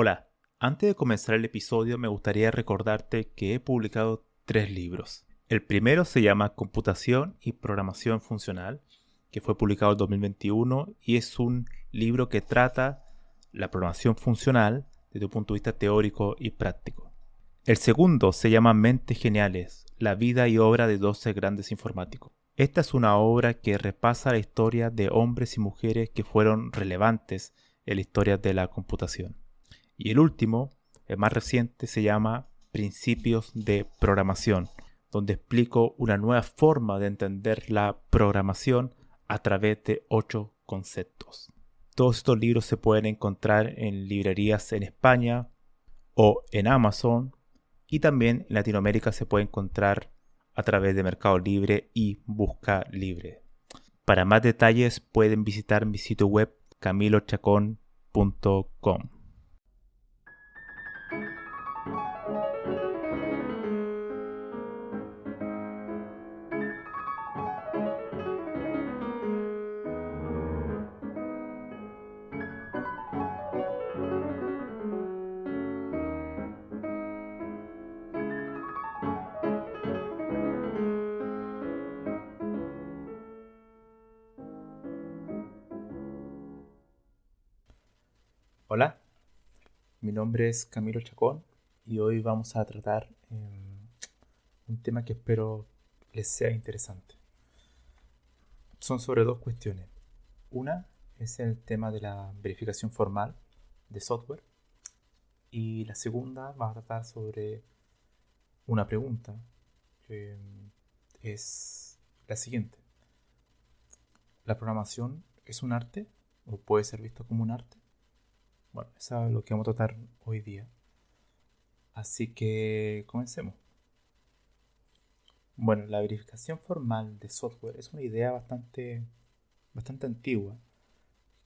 Hola, antes de comenzar el episodio me gustaría recordarte que he publicado 3 libros. El primero se llama Computación y Programación Funcional, que fue publicado en 2021 y es un libro que trata la programación funcional desde un punto de vista teórico y práctico. El segundo se llama Mentes Geniales, la vida y obra de 12 grandes informáticos. Esta es una obra que repasa la historia de hombres y mujeres que fueron relevantes en la historia de la computación. Y el último, el más reciente, se llama Principios de Programación, donde explico una nueva forma de entender la programación a través de 8 conceptos. Todos estos libros se pueden encontrar en librerías en España o en Amazon, y también en Latinoamérica se puede encontrar a través de Mercado Libre y Busca Libre. Para más detalles pueden visitar mi sitio web camilochacon.com. Hola, mi nombre es Camilo Chacón y hoy vamos a tratar un tema que espero les sea interesante. Son sobre 2 cuestiones. Una es el tema de la verificación formal de software y la segunda va a tratar sobre una pregunta que es la siguiente. ¿La programación es un arte o puede ser visto como un arte? Bueno, eso es lo que vamos a tratar hoy día. Así que comencemos. Bueno, la verificación formal de software es una idea bastante antigua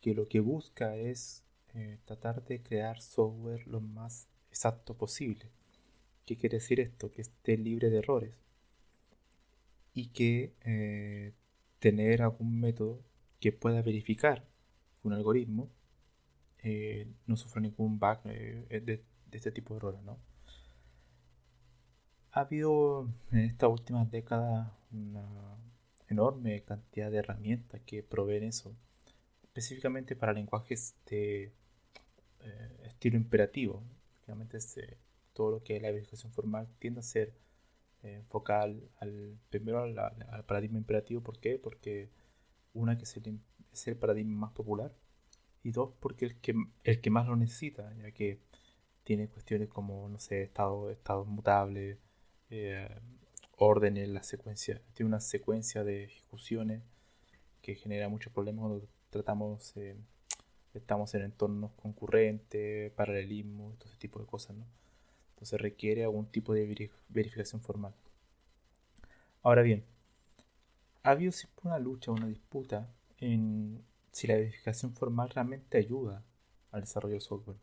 que lo que busca es tratar de crear software lo más exacto posible. ¿Qué quiere decir esto? Que esté libre de errores y que tener algún método que pueda verificar que un algoritmo no sufra ningún bug de este tipo de errores, ¿no? Ha habido en estas últimas décadas una enorme cantidad de herramientas que proveen eso, específicamente para lenguajes de estilo imperativo. Realmente todo lo que es la verificación formal tiende a ser enfocada primero al paradigma imperativo. ¿Por qué? Porque una que es el paradigma más popular y dos porque el que más lo necesita, ya que tiene cuestiones como, no sé, estado mutable, eh, orden en la secuencia. Tiene una secuencia de ejecuciones que genera muchos problemas cuando estamos en entornos concurrentes, paralelismo, todo ese tipo de cosas, ¿no? Entonces requiere algún tipo de verificación formal. Ahora bien, ha habido siempre una lucha, una disputa en si la verificación formal realmente ayuda al desarrollo de software.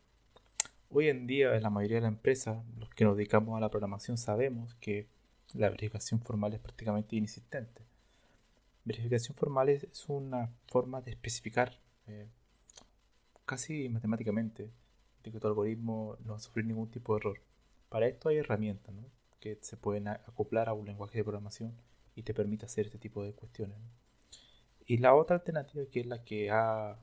Hoy en día, en la mayoría de las empresas, los que nos dedicamos a la programación sabemos que la verificación formal es prácticamente inexistente. Verificación formal es una forma de especificar casi matemáticamente de que tu algoritmo no va a sufrir ningún tipo de error. Para esto hay herramientas, ¿no?, que se pueden acoplar a un lenguaje de programación y te permite hacer este tipo de cuestiones, ¿no? Y la otra alternativa, que es la que ha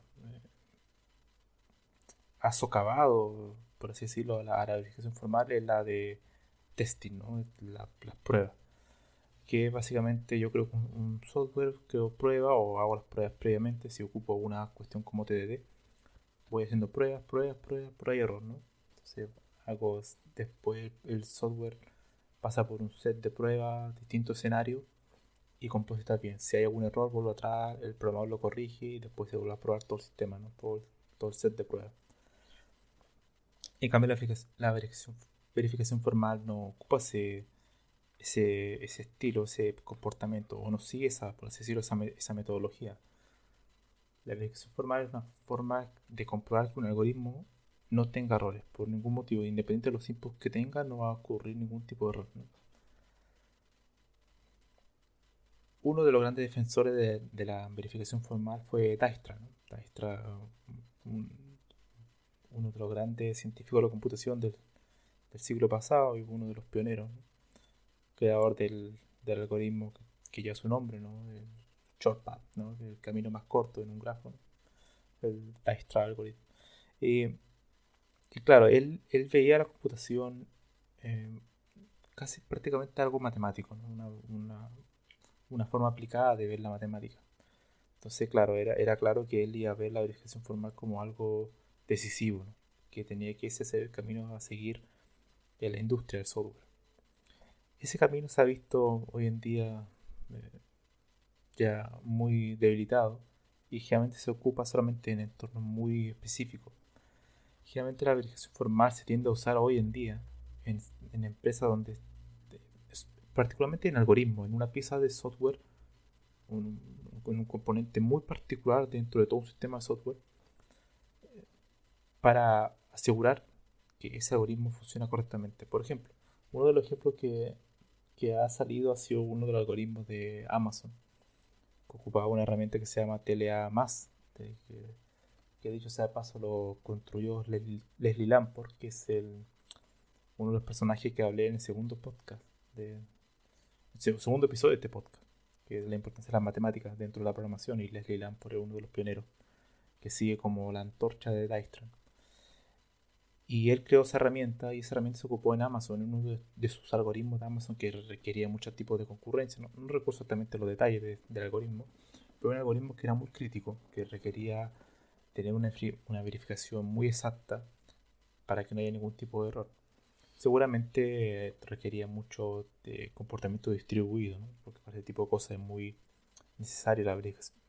socavado, por así decirlo, a la verificación formal, es la de testing, ¿no? Las pruebas. Que básicamente yo creo que un software creo prueba o hago las pruebas previamente. Si ocupo una cuestión como TDD, voy haciendo prueba y error, ¿no? Entonces hago después el software pasa por un set de pruebas, distintos escenarios y comprueba si está bien. Si hay algún error, vuelvo atrás, el programador lo corrige y después se vuelve a probar todo el sistema, ¿no? Todo el set de pruebas. En cambio, la verificación formal no ocupa ese estilo, ese comportamiento, o no sigue por así decirlo, esa metodología. La verificación formal es una forma de comprobar que un algoritmo no tenga errores por ningún motivo, independiente de los inputs que tenga, no va a ocurrir ningún tipo de error, ¿no? Uno de los grandes defensores de la verificación formal fue Dijkstra, ¿no? Dijkstra, un, uno de los grandes científicos de la computación del siglo pasado y uno de los pioneros, ¿no? Creador del algoritmo que lleva su nombre, ¿no? El shortcut, ¿no? El camino más corto en un grafo, ¿no? El Dijkstra algoritmo. Y, y claro, él veía la computación eh, casi prácticamente algo matemático, ¿no? Una forma aplicada de ver la matemática. Entonces, claro, era claro que él iba a ver la verificación formal como algo decisivo, ¿no? Que tenía que ese ser el camino a seguir en la industria del software. Ese camino se ha visto hoy en día eh, ya muy debilitado y generalmente se ocupa solamente en entornos muy específicos. Generalmente la verificación formal se tiende a usar hoy en día en, en empresas donde, particularmente en algoritmos, en una pieza de software, un, un componente muy particular dentro de todo un sistema de software, para asegurar que ese algoritmo funciona correctamente. Por ejemplo, uno de los ejemplos que ha salido ha sido uno de los algoritmos de Amazon, que ocupaba una herramienta que se llama TLA+, que dicho sea de paso lo construyó Leslie Lamport, que es uno de los personajes que hablé en el segundo podcast, el segundo episodio de este podcast, que es la importancia de las matemáticas dentro de la programación, y Leslie Lamport es uno de los pioneros que sigue como la antorcha de Dijkstra. Y él creó esa herramienta y esa herramienta se ocupó en Amazon, en uno de sus algoritmos de Amazon que requería muchos tipos de concurrencia. No recuerdo exactamente los detalles del algoritmo, pero un algoritmo que era muy crítico, que requería tener una verificación muy exacta para que no haya ningún tipo de error. Seguramente requería mucho de comportamiento distribuido, ¿no? Porque para ese tipo de cosas es muy necesaria la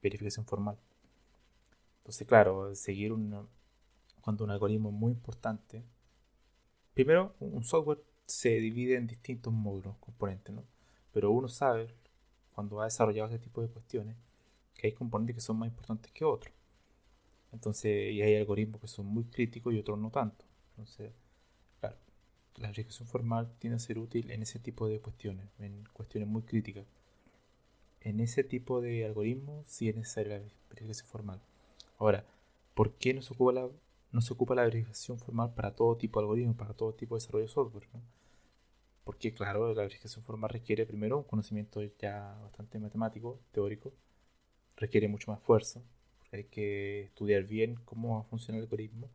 verificación formal. Entonces, claro, cuando un algoritmo es muy importante, primero, un software se divide en distintos módulos, componentes, ¿no? Pero uno sabe, cuando ha desarrollado este tipo de cuestiones, que hay componentes que son más importantes que otros. Entonces, y hay algoritmos que son muy críticos y otros no tanto. Entonces, claro, la verificación formal tiende a ser útil en ese tipo de cuestiones, en cuestiones muy críticas. En ese tipo de algoritmos sí es necesaria la verificación formal. Ahora, ¿por qué no se ocupa la verificación formal para todo tipo de algoritmos, para todo tipo de desarrollo de software, ¿no? Porque, claro, la verificación formal requiere primero un conocimiento ya bastante matemático, teórico, requiere mucho más esfuerzo, porque hay que estudiar bien cómo va a funcionar el algoritmo,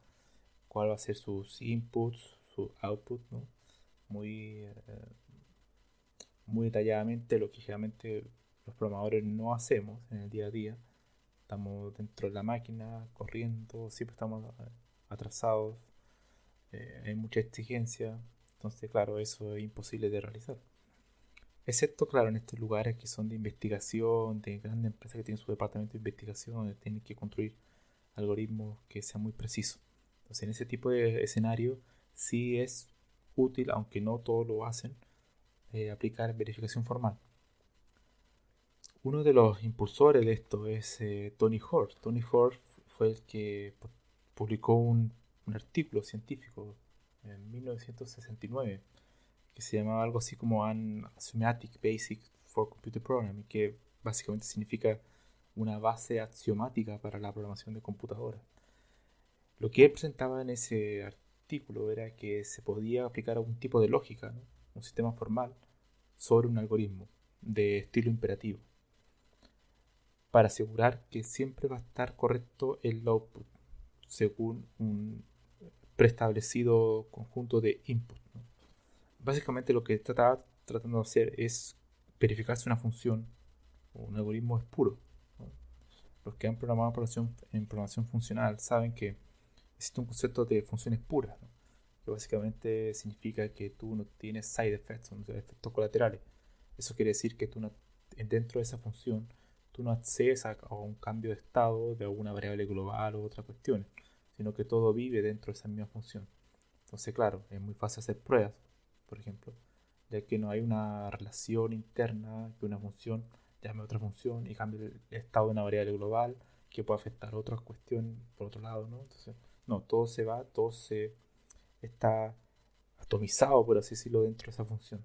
cuál va a ser sus inputs, sus outputs, ¿no? Muy, muy detalladamente, lo que generalmente los programadores no hacemos en el día a día. Estamos dentro de la máquina, corriendo, siempre estamos atrasados, hay mucha exigencia, entonces, claro, eso es imposible de realizar. Excepto, claro, en estos lugares que son de investigación, de grandes empresas que tienen su departamento de investigación, donde tienen que construir algoritmos que sean muy precisos. Entonces, en ese tipo de escenario, sí es útil, aunque no todos lo hacen, aplicar verificación formal. Uno de los impulsores de esto es Tony Hoare. Tony Hoare fue el que publicó un artículo científico en 1969 que se llamaba algo así como An Axiomatic Basic for Computer Programming, que básicamente significa una base axiomática para la programación de computadoras. Lo que él presentaba en ese artículo era que se podía aplicar algún tipo de lógica, ¿no? Un sistema formal, sobre un algoritmo de estilo imperativo, para asegurar que siempre va a estar correcto el output según un preestablecido conjunto de input, ¿no? Básicamente lo que estaba tratando de hacer es verificar si una función o un algoritmo es puro, ¿no? Los que han programado en programación funcional saben que existe un concepto de funciones puras, ¿no? Que básicamente significa que tú no tienes side effects, o sea, efectos colaterales. Eso quiere decir que dentro de esa función tú no accedes a un cambio de estado de alguna variable global o otra cuestión, sino que todo vive dentro de esa misma función. Entonces, claro, es muy fácil hacer pruebas, por ejemplo, ya que no hay una relación interna que una función llame a otra función y cambie el estado de una variable global que puede afectar otra cuestión por otro lado, ¿no? Entonces, no, todo se está atomizado, por así decirlo, dentro de esa función.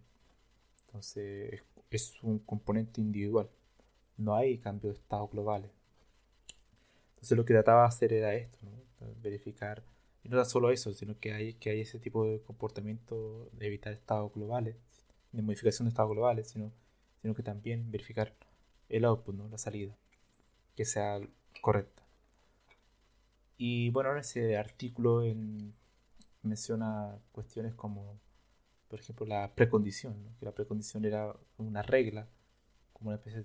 Entonces, es un componente individual. No hay cambio de estado globales. Entonces, lo que trataba de hacer era esto, ¿no? Verificar Y no tan solo eso, sino que hay ese tipo de comportamiento de evitar estados globales, de modificación de estados globales, sino que también verificar el output, ¿no? La salida, que sea correcta. Y bueno, en ese artículo menciona cuestiones como, por ejemplo, la precondición, ¿no? Que la precondición era una regla, como una especie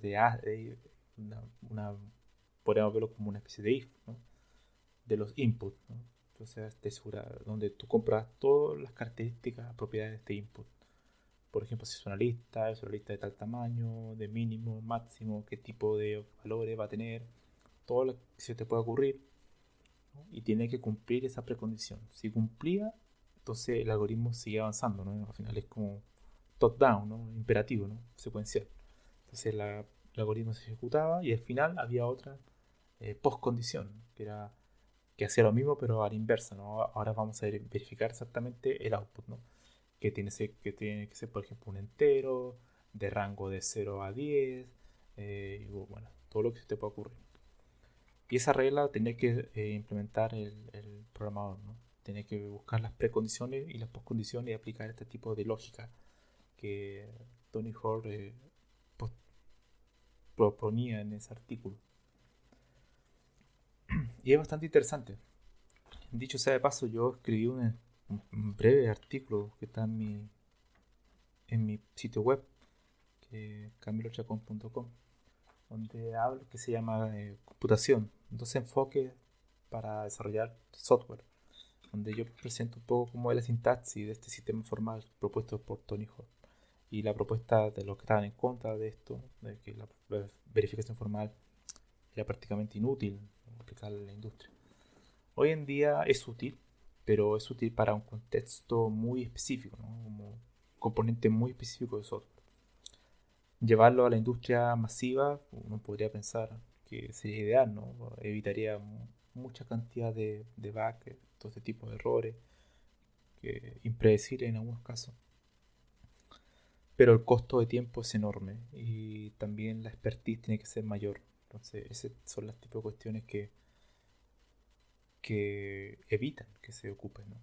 una, podríamos verlo como una especie de if, ¿no? De los inputs, ¿no? Entonces, donde tú compras todas las características, propiedades de este input. Por ejemplo, si es una lista de tal tamaño, de mínimo, máximo, qué tipo de valores va a tener, todo lo que se te pueda ocurrir, ¿no? Y tiene que cumplir esa precondición. Si cumplía, entonces el algoritmo sigue avanzando, ¿no? Al final es como top-down, ¿no? Imperativo, ¿no? Secuencial. Entonces el algoritmo se ejecutaba y al final había otra postcondición, que hacía lo mismo pero a la inversa, ¿no? Ahora vamos a verificar exactamente el output, ¿no? Que tiene que ser, por ejemplo, un entero, de rango de 0 a 10, y bueno, todo lo que se te pueda ocurrir. Y esa regla tenía que implementar el programador, ¿no? Tenía que buscar las precondiciones y las postcondiciones y aplicar este tipo de lógica que Tony Hoare proponía en ese artículo. Y es bastante interesante. Dicho sea de paso, yo escribí un breve artículo que está en mi sitio web, que camilochacon.com, donde hablo que se llama computación, dos enfoques para desarrollar software, donde yo presento un poco cómo es la sintaxis de este sistema formal propuesto por Tony Hoare y la propuesta de los que estaban en contra de esto, de que la verificación formal era prácticamente inútil aplicarla en la industria. Hoy en día es útil, pero es útil para un contexto muy específico, ¿no? Como componente muy específico de software. Llevarlo a la industria masiva, uno podría pensar que sería ideal, ¿no? Evitaría mucha cantidad de bugs, todo este tipo de errores, impredecibles en algunos casos. Pero el costo de tiempo es enorme y también la expertise tiene que ser mayor. Entonces, esas son las tipos de cuestiones que evitan que se ocupen, ¿no?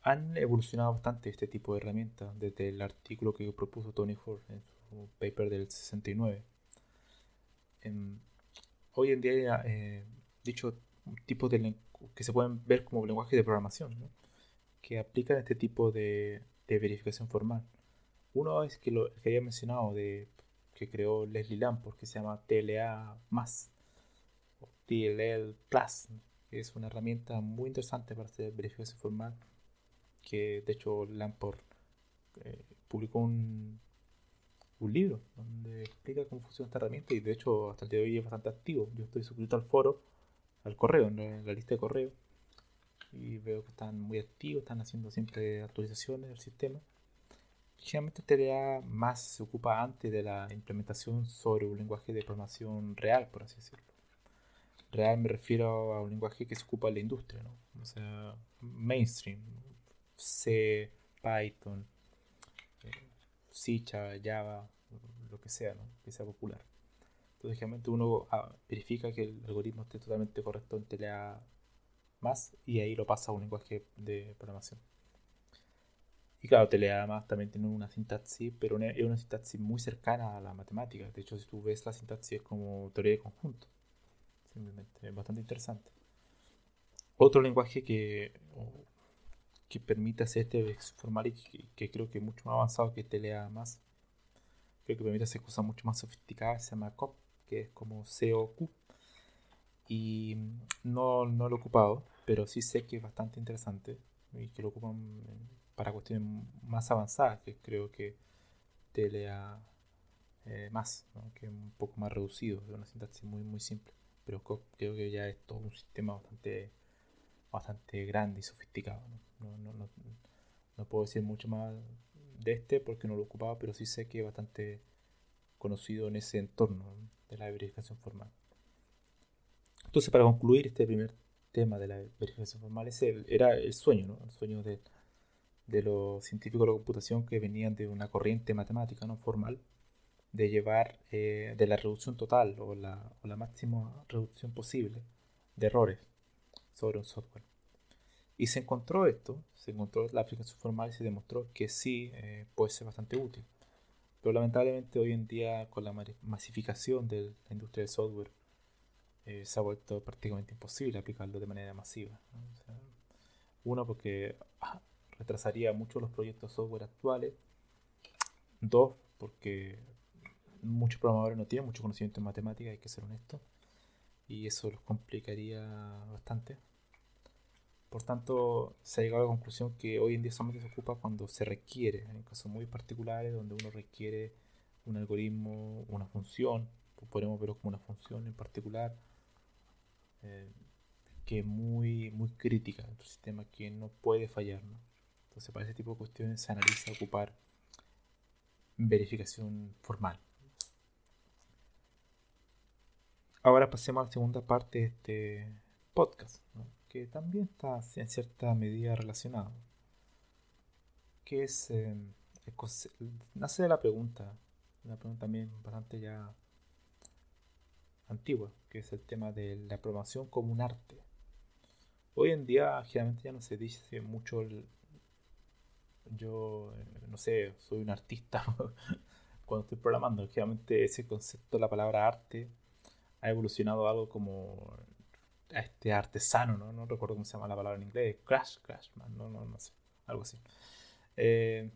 Han evolucionado bastante este tipo de herramientas desde el artículo que propuso Tony Hoare en su paper del 69. En, Hoy en día, dicho tipos que se pueden ver como lenguajes de programación, ¿no? Que aplican este tipo de verificación formal. Uno es el que había mencionado, que creó Leslie Lamport, que se llama TLA+, o TLL Plus, que es una herramienta muy interesante para hacer verificación formal, que de hecho Lamport publicó un libro donde explica cómo funciona esta herramienta y de hecho hasta el día de hoy es bastante activo. Yo estoy suscrito al foro, al correo, en la lista de correo, y veo que están muy activos, están haciendo siempre actualizaciones del sistema. Generalmente TDA más se ocupa antes de la implementación sobre un lenguaje de programación real, por así decirlo. Real me refiero a un lenguaje que se ocupa en la industria, ¿no? O sea, mainstream, C, Python, C, Java, lo que sea, ¿no? Que sea popular. Entonces, generalmente uno verifica que el algoritmo esté totalmente correcto en TLA más y ahí lo pasa a un lenguaje de programación. Y claro, TLA más también tiene una sintaxis, pero es una sintaxis muy cercana a la matemática. De hecho, si tú ves la sintaxis es como teoría de conjunto. Simplemente es bastante interesante. Otro lenguaje que permite hacer este formal y que creo que es mucho más avanzado que TLA más, creo que permite hacer cosas mucho más sofisticadas, se llama COP, que es como COQ. Y no lo he ocupado, pero sí sé que es bastante interesante y que lo ocupan para cuestiones más avanzadas, que creo que TLA más, ¿no? Que es un poco más reducido, es una sintaxis muy, muy simple. Pero creo que ya es todo un sistema bastante grande y sofisticado, ¿no? No puedo decir mucho más de este porque no lo he ocupado, pero sí sé que es bastante conocido en ese entorno de la verificación formal. Entonces, para concluir este primer tema de la verificación formal, era el sueño, ¿no? El sueño de los científicos de la computación que venían de una corriente matemática no formal, de llevar de la reducción total o la máxima reducción posible de errores sobre un software. Y se encontró la aplicación formal y se demostró que sí puede ser bastante útil. Pero lamentablemente hoy en día con la masificación de la industria del software se ha vuelto prácticamente imposible aplicarlo de manera masiva, ¿no? O sea, uno, porque retrasaría mucho los proyectos de software actuales. Dos, porque muchos programadores no tienen mucho conocimiento en matemáticas, hay que ser honesto, y eso los complicaría bastante. Por tanto, se ha llegado a la conclusión que hoy en día solamente se ocupa cuando se requiere, en casos muy particulares donde uno requiere un algoritmo, una función, pues podemos verlo como una función en particular, eh, que es muy crítica en tu sistema, que no puede fallar, ¿no? Entonces, para ese tipo de cuestiones se analiza ocupar verificación formal. Ahora pasemos a la segunda parte de este podcast, ¿no? Que también está en cierta medida relacionado, que es, nace de la pregunta, una pregunta también bastante ya antigua, que es el tema de la programación como un arte. Hoy en día generalmente ya no se dice mucho yo, no sé, soy un artista cuando estoy programando. Generalmente ese concepto, la palabra arte, ha evolucionado a algo como a este artesano, ¿no? No recuerdo cómo se llama la palabra en inglés, craftsman, no sé, algo así. Eh,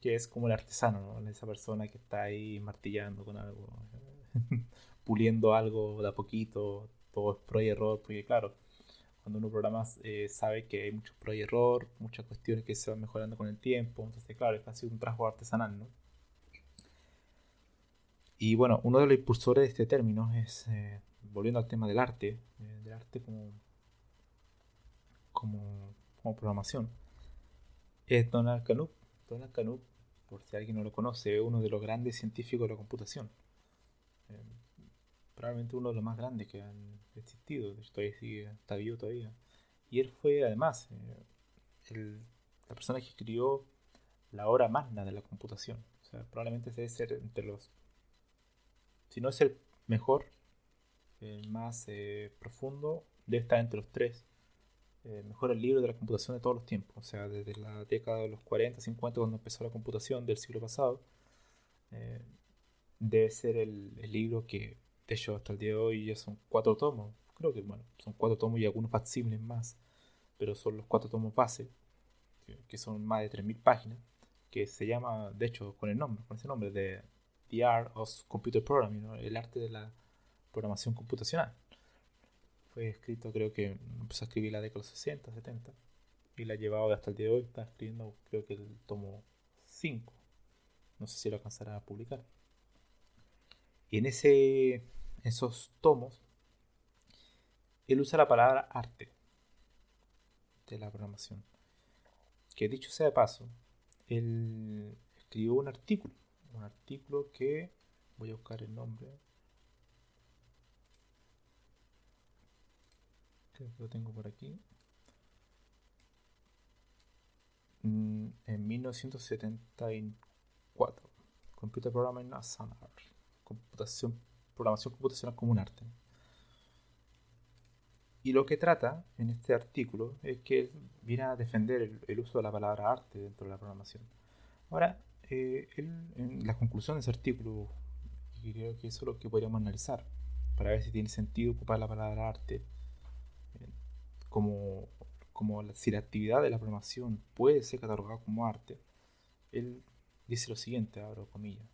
que es como el artesano, ¿no? Esa persona que está ahí martillando con algo, puliendo algo de a poquito, todo es pro y error, porque claro, cuando uno programa sabe que hay muchos pro y error, muchas cuestiones que se van mejorando con el tiempo, entonces claro, es casi un trabajo artesanal, ¿no? Y bueno, uno de los impulsores de este término es, volviendo al tema del arte como programación, es Donald Knuth. Donald Knuth, por si alguien no lo conoce, es uno de los grandes científicos de la computación. Eh, Probablemente uno de los más grandes que han existido. De hecho, todavía está vivo todavía. Y él fue además la persona que escribió la obra magna de la computación. O sea, probablemente debe ser entre los, si no es el mejor, el más profundo, debe estar entre los tres mejores libros de la computación de todos los tiempos. O sea, desde la década de los 40, 50, cuando empezó la computación del siglo pasado, eh, debe ser el libro que, de hecho, hasta el día de hoy ya son 4 tomos. Creo que, bueno, son 4 tomos y algunos facsímiles más, pero son los 4 tomos base, que son más de 3000 páginas, que se llama, de hecho, con ese nombre, de The Art of Computer Programming, ¿no? El arte de la programación computacional. Fue escrito, creo que empezó a escribir en la década de los 60, 70, y la ha llevado hasta el día de hoy. Está escribiendo, creo que el tomo 5. No sé si lo alcanzará a publicar. Y en esos tomos, él usa la palabra arte de la programación. Que dicho sea de paso, él escribió un artículo que voy a buscar el nombre, creo que lo tengo por aquí, en 1974, Computer Programming as an Art, programación computacional como un arte. Y lo que trata en este artículo es que él viene a defender el uso de la palabra arte dentro de la programación. Ahora, él, en la conclusión de ese artículo, y creo que eso es lo que podríamos analizar para ver si tiene sentido ocupar la palabra arte eh, como, si la actividad de la programación puede ser catalogada como arte. Él dice lo siguiente, abro comillas.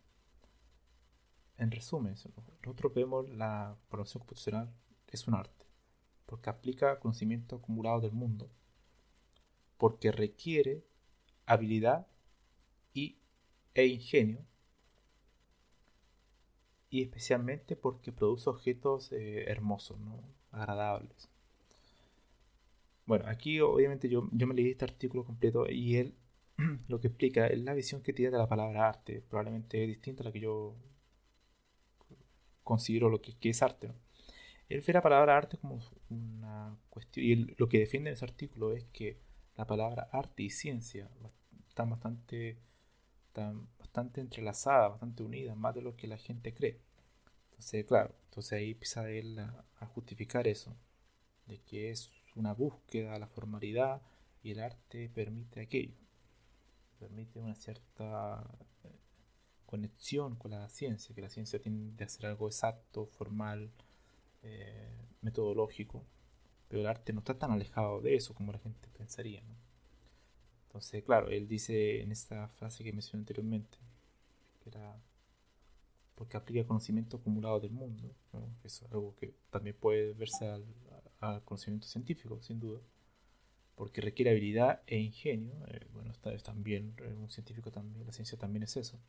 En resumen, nosotros vemos la programación computacional es un arte, porque aplica conocimiento acumulado del mundo, porque requiere habilidad y, e ingenio, y especialmente porque produce objetos hermosos, ¿no? Agradables. Bueno, aquí obviamente yo me leí este artículo completo y él lo que explica es la visión que tiene de la palabra arte. Probablemente es distinta a la que yo considero que es arte, ¿no? Él ve la palabra arte como una cuestión, y lo que defiende en ese artículo es que la palabra arte y ciencia están bastante entrelazadas, bastante unidas, más de lo que la gente cree. Entonces, claro, entonces ahí empieza él a justificar eso, de que es una búsqueda a la formalidad y el arte permite aquello, permite una cierta conexión con la ciencia, que la ciencia tiende a ser algo exacto, formal, metodológico, pero el arte no está tan alejado de eso como la gente pensaría, ¿no? Entonces, claro, él dice en esta frase que mencioné anteriormente, que era porque aplica conocimiento acumulado del mundo, ¿no? Eso es algo que también puede verse al conocimiento científico, sin duda, porque requiere habilidad e ingenio. Bueno, esta es también, un científico también, la ciencia también es eso,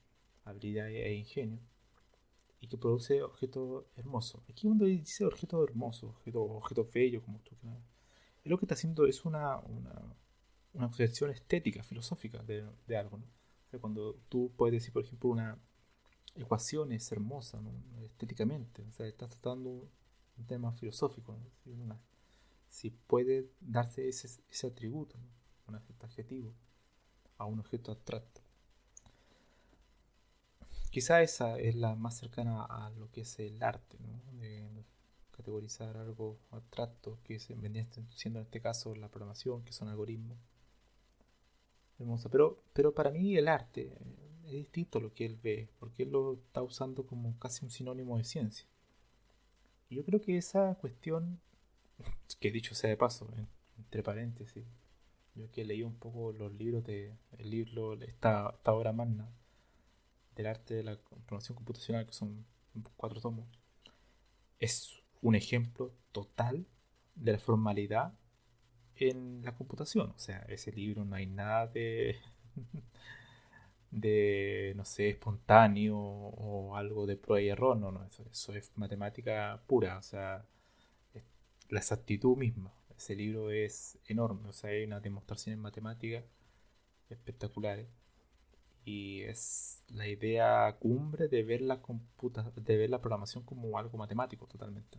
habilidad e ingenio, y que produce objetos hermosos. Aquí cuando dice objetos hermosos, objetos bellos, como tú quieras, es lo que está haciendo es una concepción estética, filosófica de algo, ¿no? O sea, cuando tú puedes decir, por ejemplo, una ecuación es hermosa, ¿no? Estéticamente, o sea, estás tratando un tema filosófico, ¿no? Si puede darse ese atributo, ¿no? Un adjetivo a un objeto abstracto. Quizá esa es la más cercana a lo que es el arte, ¿no? De categorizar algo abstracto, que vendría siendo en este caso la programación, que son algoritmos. Hermoso. Pero para mí el arte es distinto a lo que él ve, porque él lo está usando como casi un sinónimo de ciencia. Y yo creo que esa cuestión, que dicho sea de paso, entre paréntesis, yo que leí un poco los libros de el libro, esta obra magna del arte de la programación computacional, que son 4 tomos, es un ejemplo total de la formalidad en la computación. O sea, ese libro no hay nada de no sé, espontáneo o algo de prueba y error. No, no, eso es matemática pura. O sea, es la exactitud misma. Ese libro es enorme. O sea, hay unas demostraciones matemáticas espectaculares. Y es la idea cumbre de ver de ver la programación como algo matemático totalmente.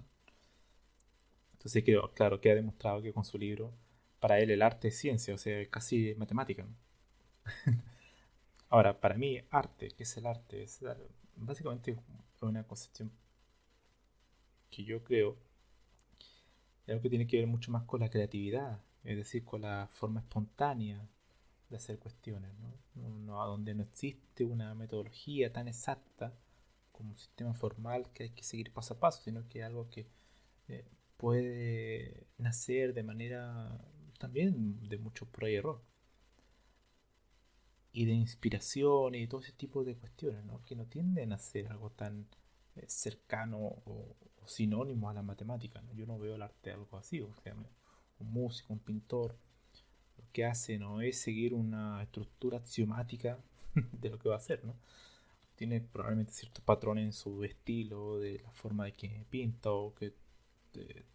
Entonces, claro, queda demostrado que con su libro, para él el arte es ciencia, o sea, es casi matemática, ¿no? Ahora, para mí, arte, ¿qué es el arte? Es básicamente una concepción que yo creo es algo que tiene que ver mucho más con la creatividad, es decir, con la forma espontánea de hacer cuestiones, ¿no? Donde no existe una metodología tan exacta como un sistema formal que hay que seguir paso a paso, sino que es algo que eh, puede nacer de manera también de mucho prueba y error y de inspiración y todo ese tipo de cuestiones, ¿no? Que no tienden a ser algo tan cercano o sinónimo a la matemática, ¿no? Yo no veo el arte algo así, o sea, un músico, un pintor, lo que hace no es seguir una estructura axiomática de lo que va a hacer, ¿no? Tiene probablemente ciertos patrones en su estilo, de la forma de que pinta o que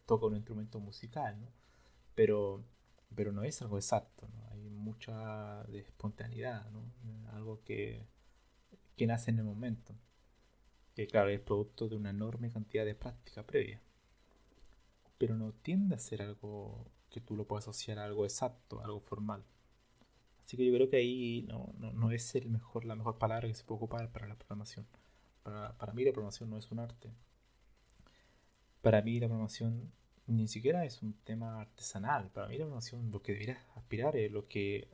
toca un instrumento musical, ¿no? Pero, pero no es algo exacto, ¿no? Hay mucha de espontaneidad, ¿no? Algo que nace en el momento, que claro, es producto de una enorme cantidad de práctica previa, pero no tiende a ser algo que tú lo puedas asociar a algo exacto, algo formal. Así que yo creo que ahí no es la mejor palabra que se puede ocupar para la programación. Para mí la programación no es un arte. Para mí la programación ni siquiera es un tema artesanal. Para mí la programación lo que debería aspirar es lo que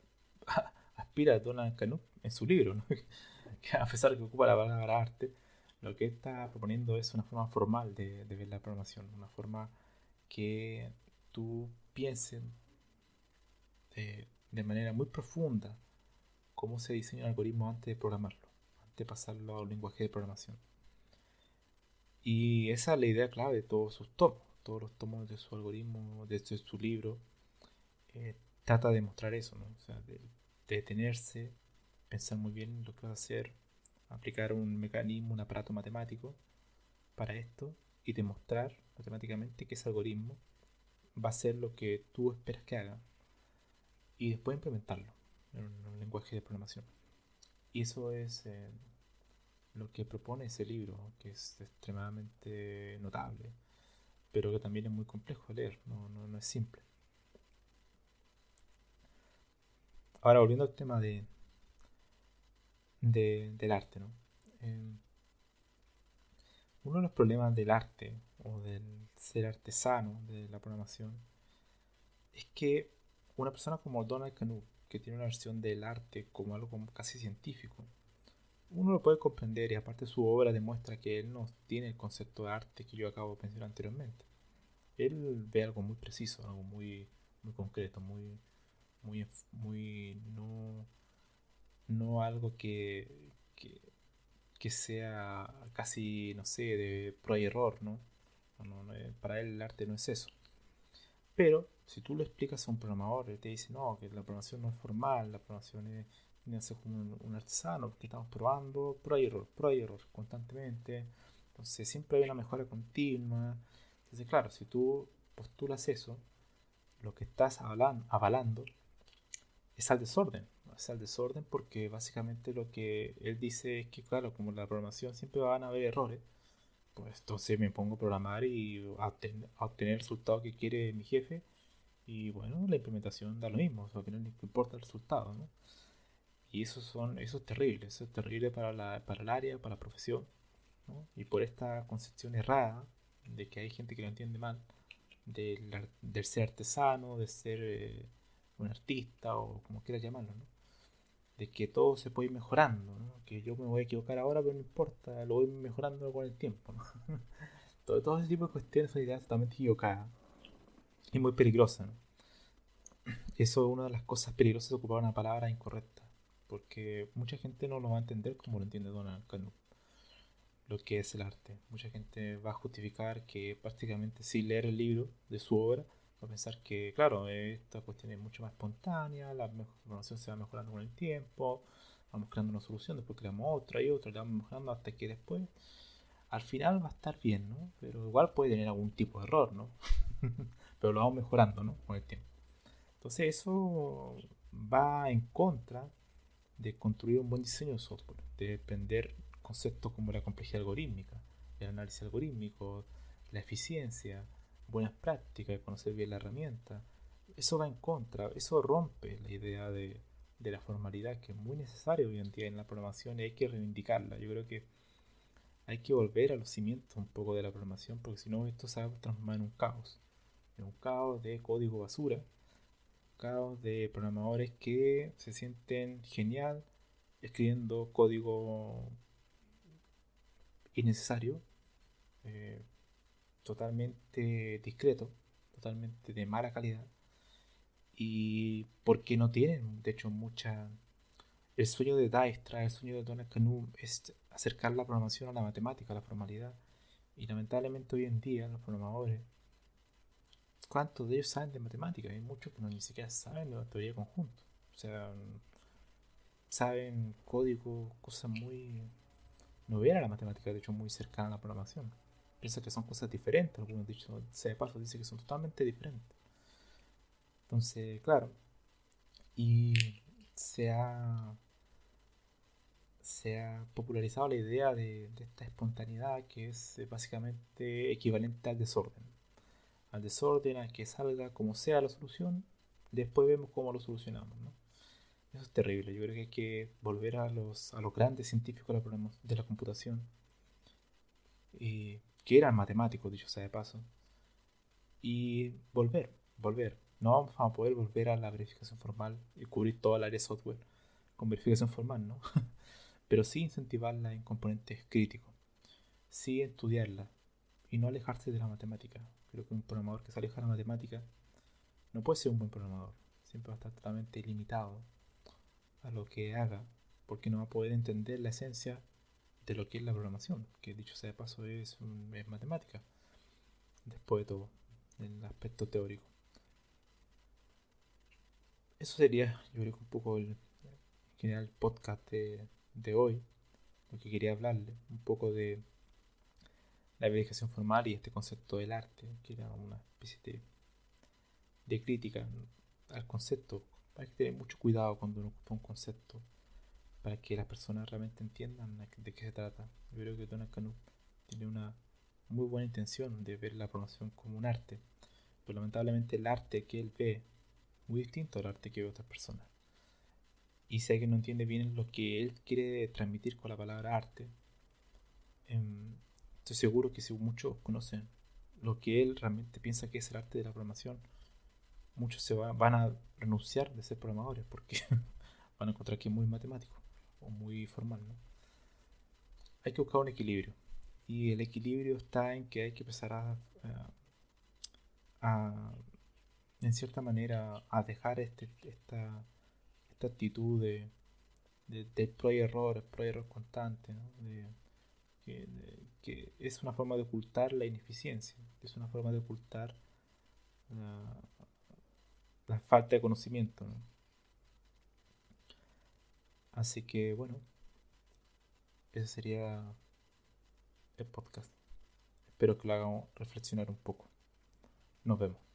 aspira Donald Knuth en su libro, ¿no? Que a pesar de que ocupa la palabra arte, lo que está proponiendo es una forma formal de ver la programación, una forma que tú pienses de manera muy profunda cómo se diseña un algoritmo antes de programarlo, antes de pasarlo a un lenguaje de programación. Y esa es la idea clave de todos sus tomos. Todos los tomos de su algoritmo, de su libro, eh, trata de mostrar eso, ¿no? O sea, de detenerse, pensar muy bien lo que va a hacer, aplicar un mecanismo, un aparato matemático para esto y demostrar matemáticamente que ese algoritmo va a hacer lo que tú esperas que haga y después implementarlo en un lenguaje de programación. Y eso es lo que propone ese libro, que es extremadamente notable, pero que también es muy complejo de leer, no es simple. Ahora, volviendo al tema del arte, ¿no? Eh, Uno de los problemas del arte o del ser artesano de la programación es que una persona como Donald Knuth, que tiene una versión del arte como algo como casi científico, uno lo puede comprender y aparte su obra demuestra que él no tiene el concepto de arte que yo acabo de mencionar anteriormente. Él ve algo muy preciso, algo muy concreto, muy no algo que, que sea casi, no sé, de prueba y error, ¿no? Para él el arte no es eso. Pero si tú le explicas a un programador, él te dice, no, que la programación no es formal, la programación es como un artesano, porque estamos probando, prueba y error, constantemente. Entonces siempre hay una mejora continua. Entonces, claro, si tú postulas eso, lo que estás avalando es al desorden. Es al desorden porque básicamente lo que él dice es que, claro, como la programación siempre van a haber errores, pues entonces me pongo a programar y a obtener el resultado que quiere mi jefe. Y bueno, la implementación da lo mismo, o sea, que no le importa el resultado, ¿no? Y eso es terrible para el área, para la profesión, ¿no? Y por esta concepción errada de que hay gente que lo entiende mal, del ser artesano, de ser un artista o como quieras llamarlo, ¿no? De que todo se puede ir mejorando, ¿no? Que yo me voy a equivocar ahora, pero no importa, lo voy mejorando con el tiempo, ¿no? Todo ese tipo de cuestiones son ideas totalmente equivocadas y muy peligrosas, ¿no? Eso es una de las cosas peligrosas de ocupar una palabra incorrecta, porque mucha gente no lo va a entender como lo entiende Donald Knuth, lo que es el arte. Mucha gente va a justificar que prácticamente sin leer el libro de su obra, va a pensar que, claro, esta cuestión es mucho más espontánea, la información se va mejorando con el tiempo, vamos creando una solución, después creamos otra y otra, la vamos mejorando hasta que después, al final va a estar bien, ¿no? Pero igual puede tener algún tipo de error, ¿no? Pero lo vamos mejorando, ¿no? Con el tiempo. Entonces eso va en contra de construir un buen diseño de software, de aprender conceptos como la complejidad algorítmica, el análisis algorítmico, la eficiencia, buenas prácticas, conocer bien la herramienta. Eso va en contra, eso rompe la idea de la formalidad que es muy necesaria hoy en día en la programación y hay que reivindicarla. Yo creo que hay que volver a los cimientos un poco de la programación porque si no esto se va a transformar en un caos de código basura, caos de programadores que se sienten genial escribiendo código innecesario, eh, totalmente discreto, totalmente de mala calidad y porque no tienen, de hecho, mucha... El sueño de Dijkstra, el sueño de Donald Knuth es acercar la programación a la matemática, a la formalidad. Y lamentablemente hoy en día los programadores, ¿cuántos de ellos saben de matemáticas? Hay muchos que no ni siquiera saben de la teoría de conjunto. O sea, saben código, cosas muy... No era la matemática, de hecho, muy cercana a la programación. Piensa que son cosas diferentes, algunos dichos, sea de paso, dice que son totalmente diferentes. Entonces, claro, y se ha, se ha popularizado la idea de esta espontaneidad que es básicamente equivalente al desorden. Al desorden, a que salga como sea la solución, después vemos cómo lo solucionamos, ¿no? Eso es terrible. Yo creo que hay que volver a los grandes científicos de la computación, que eran matemáticos, dicho sea de paso, y volver. No vamos a poder volver a la verificación formal y cubrir toda el área de software con verificación formal, ¿no? Pero sí incentivarla en componentes críticos, sí estudiarla y no alejarse de la matemática. Creo que un programador que se aleja de la matemática no puede ser un buen programador. Siempre va a estar totalmente limitado a lo que haga porque no va a poder entender la esencia de lo que es la programación, que dicho sea de paso es matemática, después de todo, en el aspecto teórico. Eso sería, yo creo que un poco el general podcast de hoy, lo que quería hablarle, un poco de la verificación formal y este concepto del arte, que era una especie de crítica al concepto. Hay que tener mucho cuidado cuando uno ocupa un concepto para que las personas realmente entiendan de qué se trata. Yo creo que Donald Knuth tiene una muy buena intención de ver la programación como un arte, pero lamentablemente el arte que él ve es muy distinto al arte que ve otras personas. Y si alguien no entiende bien lo que él quiere transmitir con la palabra arte, estoy seguro que si muchos conocen lo que él realmente piensa que es el arte de la programación, muchos van a renunciar de ser programadores porque van a encontrar que es muy matemático o muy formal, ¿no? Hay que buscar un equilibrio. Y el equilibrio está en que hay que empezar a, en cierta manera, a dejar esta actitud de prueba y error constante, ¿no? Que es una forma de ocultar la ineficiencia, es una forma de ocultar la, la falta de conocimiento, ¿no? Así que bueno, ese sería el podcast. Espero que lo hagamos reflexionar un poco. Nos vemos.